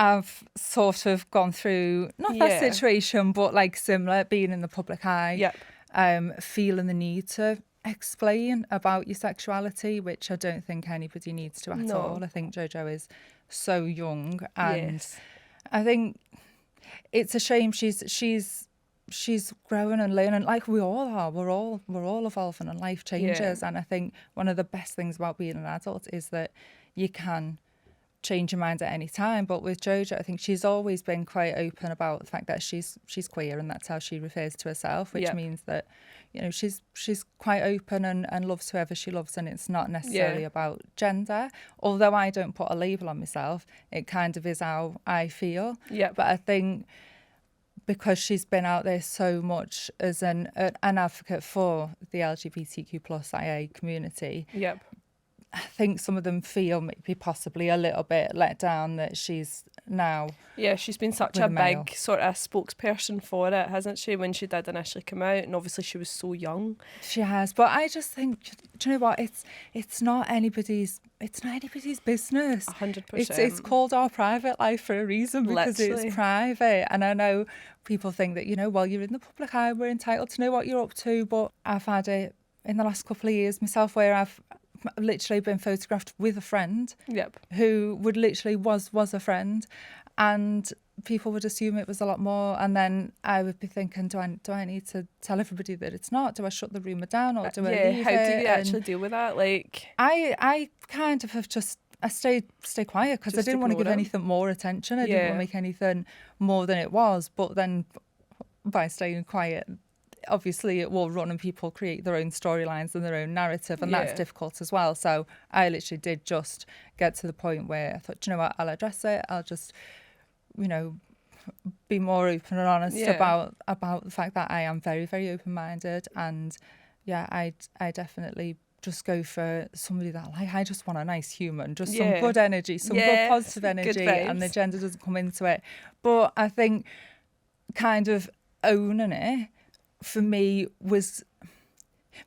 I've sort of gone through, not that situation, but like similar, being in the public eye, feeling the need to explain about your sexuality, which I don't think anybody needs to at all. I think Jojo is so young, and I think it's a shame she's growing and learning like we all are. We're all evolving and life changes. And I think one of the best things about being an adult is that you can change your mind at any time. But with Jojo, I think she's always been quite open about the fact that she's queer, and that's how she refers to herself, which means that, you know, she's quite open and loves whoever she loves, and it's not necessarily about gender. Although I don't put a label on myself, it kind of is how I feel. But I think because she's been out there so much as an advocate for the LGBTQ plus IA community, I think some of them feel maybe possibly a little bit let down that she's now. Yeah, she's been such a big sort of spokesperson for it, hasn't she, when she did initially come out, and obviously she was so young. She has, but I just think, do you know what, it's not anybody's business. 100%. It's called our private life for a reason, because it's private. And I know people think that, you know, well, you're in the public eye, we're entitled to know what you're up to, but I've had it in the last couple of years myself where I've literally been photographed with a friend who would literally was a friend, and people would assume it was a lot more, and then I would be thinking, do I need to tell everybody that it's not? Do I shut the rumour down, or do I leave how it? do you actually deal with that? Like, I kind of have just stay quiet, because I didn't want to give anything more attention. I didn't want to make anything more than it was. But then by staying quiet, obviously it will run, and people create their own storylines and their own narrative, and that's difficult as well. So I literally did just get to the point where I thought, you know what, I'll address it. I'll just, you know, be more open and honest about the fact that I am very, very open-minded. And I definitely just go for somebody that, like, I just want a nice human, just some good energy, some good positive energy, and the gender doesn't come into it. But I think kind of owning it for me was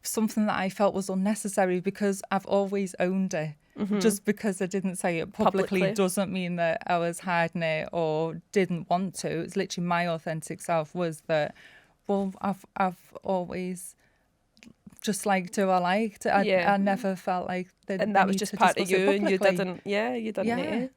something that I felt was unnecessary, because I've always owned it. Just because I didn't say it publicly doesn't mean that I was hiding it or didn't want to. It's literally my authentic self was that, well, I've always just liked who I liked. I never felt like that. And that was just part of you, and you didn't need it.